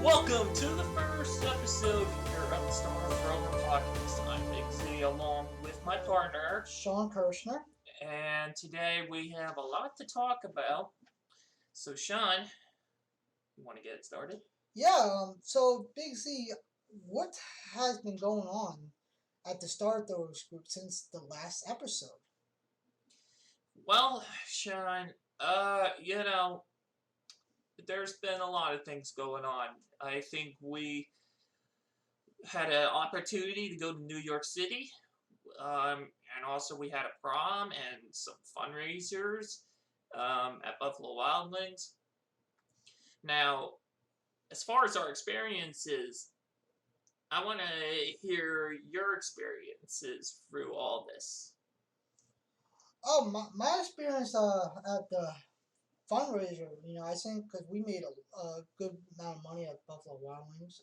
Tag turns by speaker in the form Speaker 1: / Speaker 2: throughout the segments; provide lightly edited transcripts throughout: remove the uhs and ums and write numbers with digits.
Speaker 1: Welcome to the first episode here of the Starthrower Podcast. I'm Big Z along with my partner,
Speaker 2: Shawn Kirshner.
Speaker 1: And today we have a lot to talk about. So, Shawn, you want to get it started?
Speaker 2: Yeah, so Big Z, what has been going on at the Starthrower Group since the last episode?
Speaker 1: Well, Shawn, there's been a lot of things going on. I think we had an opportunity to go to New York City, and also we had a prom and some fundraisers at Buffalo Wild Wings. Now, as far as our experiences, I want to hear your experiences through all this.
Speaker 2: Oh, my experience at the fundraiser, I think because we made a good amount of money at Buffalo Wild Wings.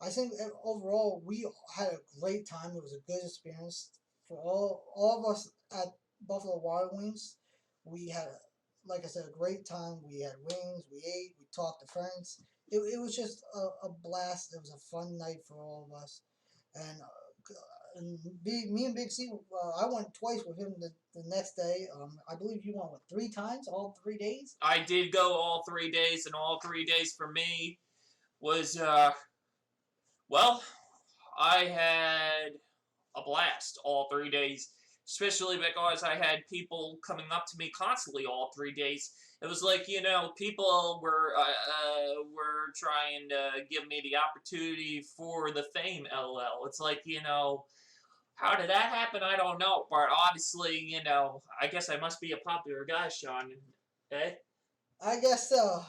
Speaker 2: I think overall we had a great time. It was a good experience for all of us at Buffalo Wild Wings. We had, like I said, a great time. We had wings, we ate, we talked to friends. It was just a blast. It was a fun night for all of us. And, me and Big C, I went twice with him the next day. I believe you went, 3 times, all 3 days?
Speaker 1: I did go all 3 days, and all 3 days for me was, well, I had a blast all 3 days, especially because I had people coming up to me constantly all 3 days. It was like, people were trying to give me the opportunity for the fame, LOL. It's like, how did that happen? I don't know, but obviously, I guess I must be a popular guy, Shawn. Eh?
Speaker 2: I guess so.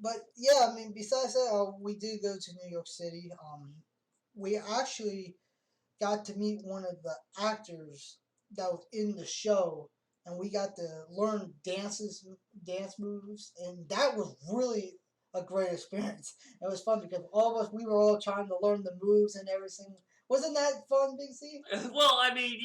Speaker 2: But yeah, I mean, besides that, we did go to New York City. We actually got to meet one of the actors that was in the show, and we got to learn dance moves, and that was really a great experience. It was fun because all of us, we were all trying to learn the moves and everything. Wasn't that fun, Big C?
Speaker 1: Well, I mean,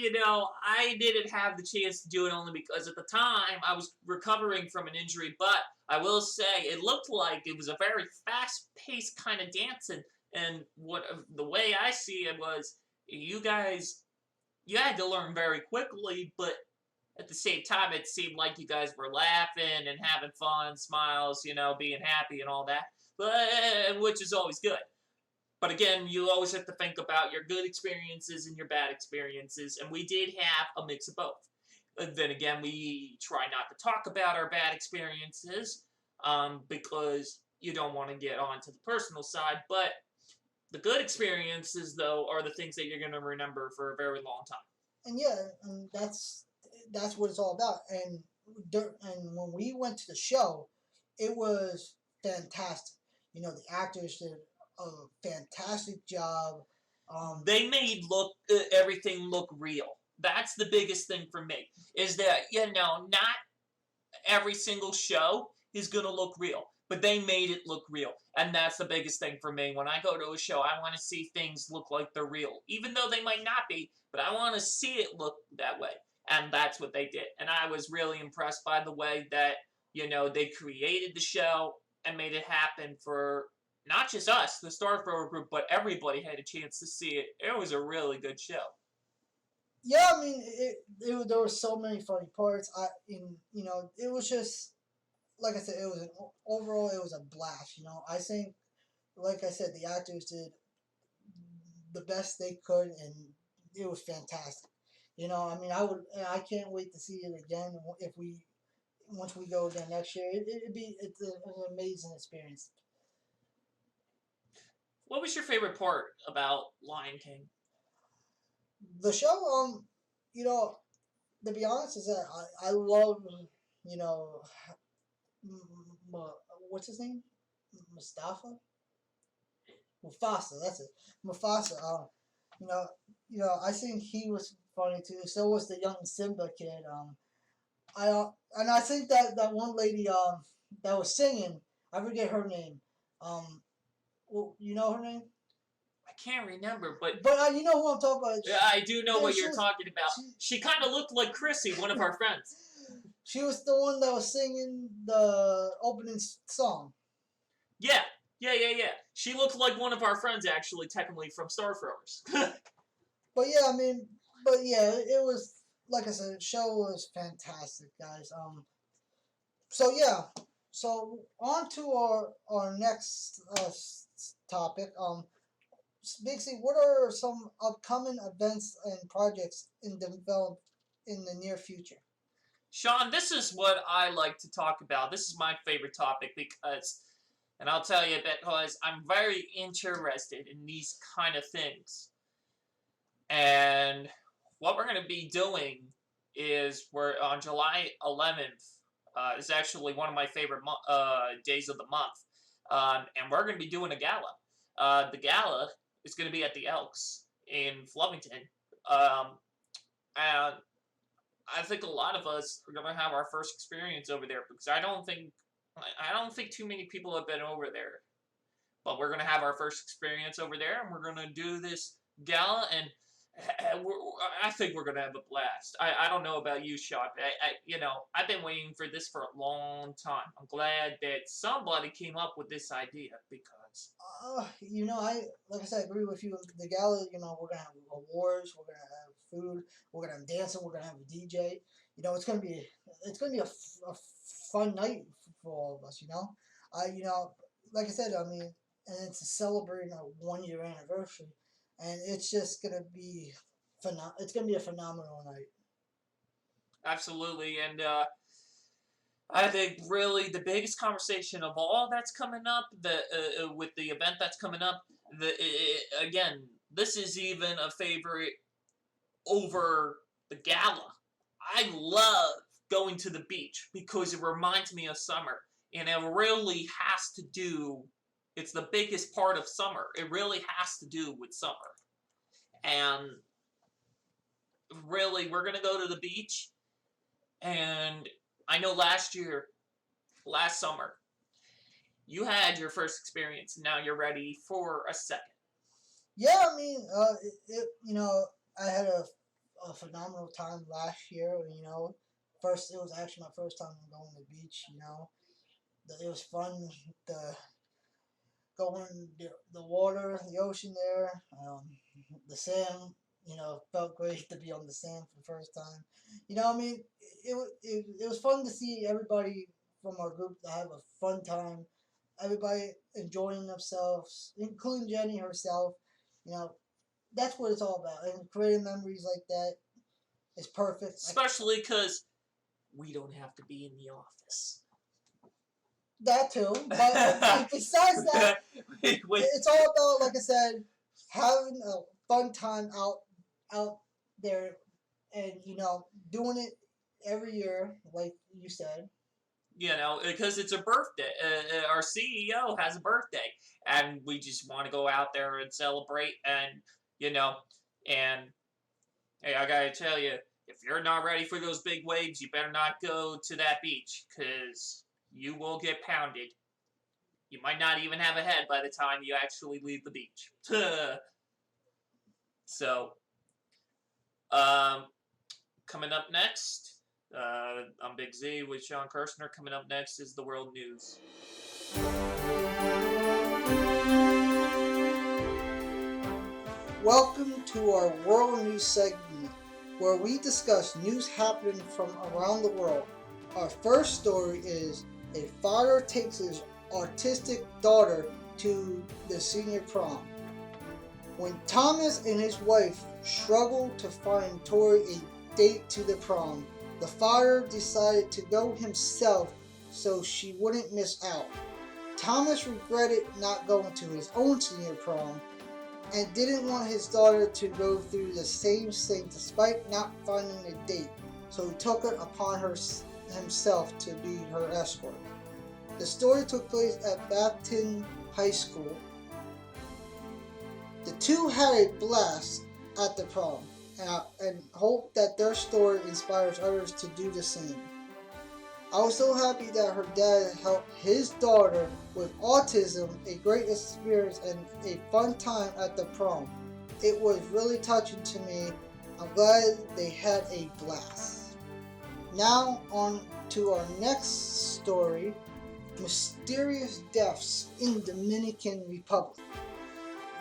Speaker 1: I didn't have the chance to do it only because at the time I was recovering from an injury, but I will say it looked like it was a very fast-paced kind of dance, and what the way I see it was you guys, you had to learn very quickly, but at the same time it seemed like you guys were laughing and having fun, smiles, being happy and all that, but which is always good. But again, you always have to think about your good experiences and your bad experiences, and we did have a mix of both. Then again, we try not to talk about our bad experiences because you don't want to get onto the personal side, but the good experiences, though, are the things that you're going to remember for a very long time.
Speaker 2: And yeah, and that's what it's all about. And when we went to the show, it was fantastic. The actors did a fantastic job.
Speaker 1: They made everything look real. That's the biggest thing for me, is that, not every single show is going to look real, but they made it look real, and that's the biggest thing for me. When I go to a show, I want to see things look like they're real, even though they might not be, but I want to see it look that way, and that's what they did, and I was really impressed by the way that, they created the show and made it happen for not just us, the Starthrower Group, but everybody had a chance to see it. It was a really good show.
Speaker 2: Yeah, I mean, there were so many funny parts. It was just, like I said, overall it was a blast. I think, like I said, the actors did the best they could, and it was fantastic. I mean, I can't wait to see it again once we go again next year. It's an amazing experience.
Speaker 1: What was your favorite part about Lion King?
Speaker 2: The show, to be honest, is that I love, you know, what's his name? Mustafa? Mufasa, that's it. Mufasa. You know, I think he was funny too. So was the young Simba kid. And I think that one lady that was singing, I forget her name. Well, you know her name?
Speaker 1: I can't remember, but
Speaker 2: you know who I'm talking about.
Speaker 1: Yeah, I do know what you're talking about. She kind of looked like Chrissy, one of our friends.
Speaker 2: She was the one that was singing the opening song.
Speaker 1: Yeah. She looked like one of our friends, actually, technically from Starthrowers.
Speaker 2: But yeah, I mean, but yeah, it was like I said, the show was fantastic, guys. So yeah, so on to our next topic. Basically, what are some upcoming events and projects in develop in the near future?
Speaker 1: Shawn, this is what I like to talk about. This is my favorite topic because, and I'll tell you because I'm very interested in these kind of things. And what we're going to be doing is we're on July 11th. Is actually one of my favorite days of the month. And we're going to be doing a gala. The gala is going to be at the Elks in Flemington. And I think a lot of us are going to have our first experience over there because I don't think too many people have been over there. But we're going to have our first experience over there, and we're going to do this gala, and I think we're going to have a blast. I don't know about you, Shawn. I've been waiting for this for a long time. I'm glad that somebody came up with this idea because
Speaker 2: I like I said, I agree with you. The gala, we're gonna have awards, we're gonna have food, we're gonna have dancing, we're gonna have a DJ. It's gonna be a fun night for all of us. Like I said, I mean, and it's celebrating our 1 year anniversary, and it's just gonna be It's gonna be a phenomenal night.
Speaker 1: absolutely, and I think really the biggest conversation of all that's coming up, with the event that's coming up, again, this is even a favorite over the gala. I love going to the beach because it reminds me of summer, and it really has to do. It's the biggest part of summer. It really has to do with summer, and really, we're gonna go to the beach. And I know last summer, you had your first experience. Now you're ready for a second.
Speaker 2: Yeah, I mean, I had a phenomenal time last year. First, it was actually my first time going to the beach. It was fun. The going the water, the ocean there, the sand. Felt great to be on the sand for the first time. I mean, it was fun to see everybody from our group to have a fun time. Everybody enjoying themselves, including Jenny herself. You know, that's what it's all about. And creating memories like that is perfect.
Speaker 1: Especially because we don't have to be in the office.
Speaker 2: That too, but besides that, it's all about, like I said, having a fun time out there, and doing it every year, like you said.
Speaker 1: Because it's a birthday. Our CEO has a birthday, and we just want to go out there and celebrate. And and hey, I gotta tell you, if you're not ready for those big waves, you better not go to that beach, because you will get pounded. You might not even have a head by the time you actually leave the beach. So, coming up next, I'm Big Z with Sean Kirshner. Coming up next is the World News.
Speaker 2: Welcome to our World News segment, where we discuss news happening from around the world. Our first story is a father takes his autistic daughter to the senior prom. When Thomas and his wife struggled to find Tori a date to the prom, the father decided to go himself so she wouldn't miss out. Thomas regretted not going to his own senior prom and didn't want his daughter to go through the same thing despite not finding a date, so he took it upon himself to be her escort. The story took place at Bapton High School. The two had a blast at the prom and hope that their story inspires others to do the same. I was so happy that her dad helped his daughter with autism, a great experience and a fun time at the prom. It was really touching to me. I'm glad they had a blast. Now on to our next story. mysterious deaths in Dominican Republic.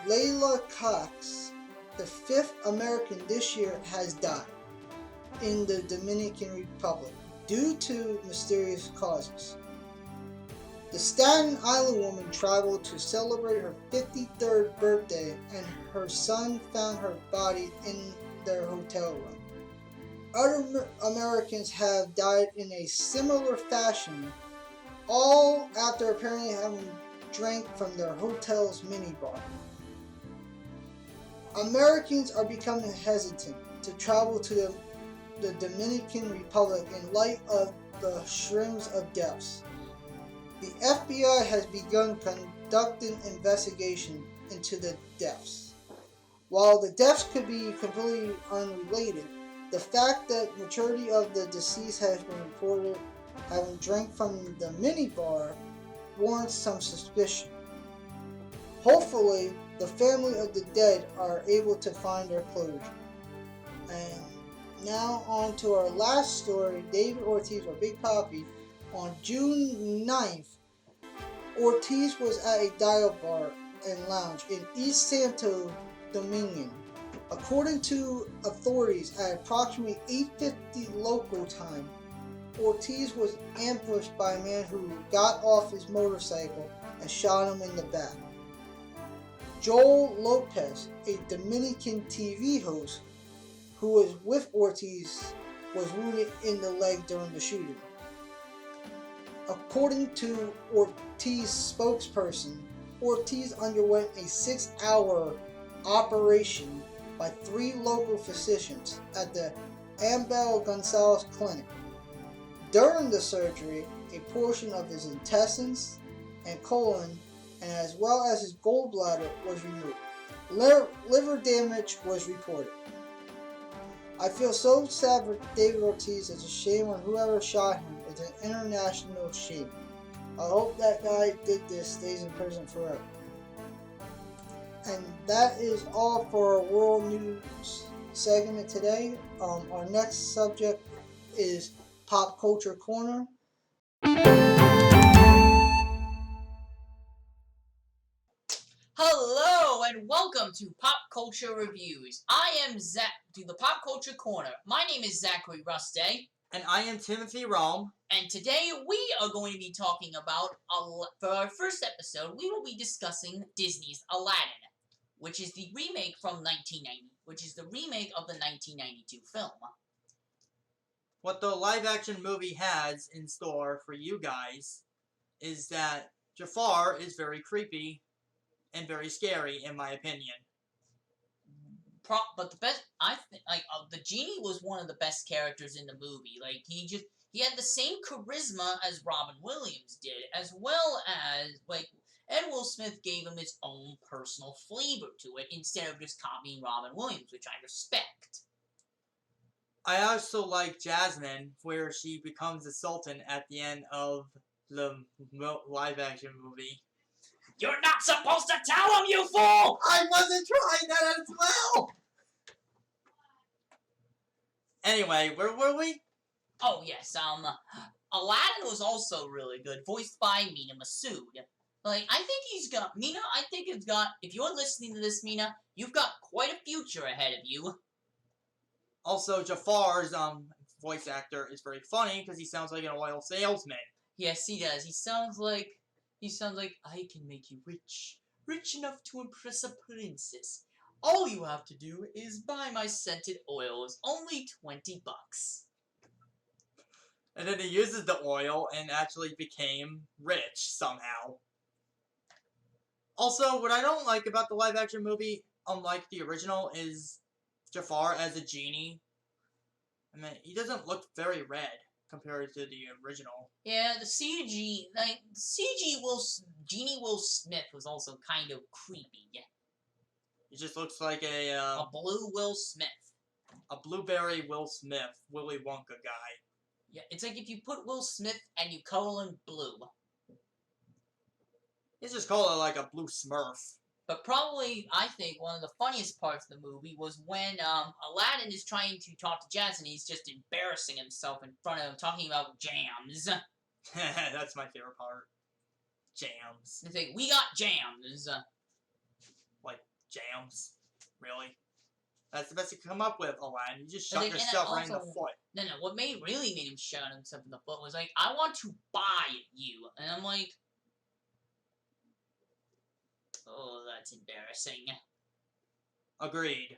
Speaker 2: Layla Cox, the fifth American this year, has died in the Dominican Republic due to mysterious causes. The Staten Island woman traveled to celebrate her 53rd birthday, and her son found her body in their hotel room. Other Americans have died in a similar fashion, all after apparently having drank from their hotel's minibar. Americans are becoming hesitant to travel to the Dominican Republic in light of the strings of deaths. The FBI has begun conducting investigation into the deaths. While the deaths could be completely unrelated, the fact that majority of the deceased has been reported having drank from the minibar warrants some suspicion. Hopefully, the family of the dead are able to find their closure. And now on to our last story. David Ortiz, or Big Papi, on June 9th, Ortiz was at a dive bar and lounge in East Santo Dominican. According to authorities, at approximately 8:50 local time, Ortiz was ambushed by a man who got off his motorcycle and shot him in the back. Joel Lopez, a Dominican TV host who was with Ortiz, was wounded in the leg during the shooting. According to Ortiz's spokesperson, Ortiz underwent a 6-hour operation by 3 local physicians at the Ambel Gonzalez Clinic. During the surgery, a portion of his intestines and colon, and as well as his gallbladder, was removed. Liver damage was reported. I feel so sad for David Ortiz. It's a shame on whoever shot him. It's an international shame. I hope that guy did this stays in prison forever. And that is all for our world news segment today. Our next subject is Pop Culture Corner.
Speaker 1: Hello and welcome to Pop Culture Reviews. I am Zach to the Pop Culture Corner. My name is Zachary Ruste.
Speaker 3: And I am Timothy Rome.
Speaker 1: And today we are going to be talking about, for our first episode, we will be discussing Disney's Aladdin, which is the remake from 1990, which is the remake of the 1992 film.
Speaker 3: What the live-action movie has in store for you guys is that Jafar is very creepy and very scary, in my opinion.
Speaker 1: But the best, the genie was one of the best characters in the movie. Like, he had the same charisma as Robin Williams did, as well as, Ed Will Smith gave him his own personal flavor to it, instead of just copying Robin Williams, which I respect.
Speaker 3: I also like Jasmine, where she becomes the Sultan at the end of the live-action movie.
Speaker 1: You're not supposed to tell him, you fool!
Speaker 3: I wasn't trying that as well! Anyway, where were we?
Speaker 1: Oh, yes, Aladdin was also really good, voiced by Mina Massoud. I think if you're listening to this, Mina, you've got quite a future ahead of you.
Speaker 3: Also, Jafar's, voice actor is very funny, because he sounds like an oil salesman.
Speaker 1: Yes, he does. He sounds like, I can make you rich enough to impress a princess. All you have to do is buy my scented oils, only $20.
Speaker 3: And then he uses the oil and actually became rich somehow. Also, what I don't like about the live-action movie, unlike the original, is Jafar as a genie. I mean, he doesn't look very red compared to the original.
Speaker 1: Yeah, the CG, Genie Will Smith was also kind of creepy.
Speaker 3: He just looks like a
Speaker 1: blue Will Smith.
Speaker 3: A blueberry Will Smith, Willy Wonka guy.
Speaker 1: Yeah, it's like if you put Will Smith and you color him blue.
Speaker 3: He's just called it like a blue Smurf.
Speaker 1: But probably, I think, one of the funniest parts of the movie was when Aladdin is trying to talk to Jasmine, and he's just embarrassing himself in front of him, talking about jams.
Speaker 3: That's my favorite part. Jams.
Speaker 1: They say, we got jams.
Speaker 3: Like, jams? Really? That's the best you can come up with, Aladdin. You just
Speaker 1: And
Speaker 3: shot
Speaker 1: then- and
Speaker 3: yourself right in the
Speaker 1: also-
Speaker 3: foot.
Speaker 1: No, what really made him shot himself in the foot was like, I want to buy you. And I'm like, oh, that's embarrassing.
Speaker 3: Agreed.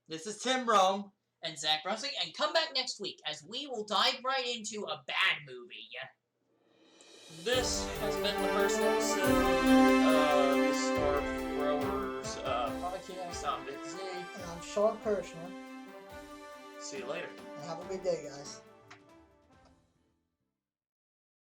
Speaker 3: This is Tim Rome.
Speaker 1: And Zach Russell, and come back next week as we will dive right into a bad movie. This has been the first episode of the Starthrowers podcast. I'm Vic Z.
Speaker 2: And I'm Sean Kirshner.
Speaker 1: See you later.
Speaker 2: And have a good day, guys.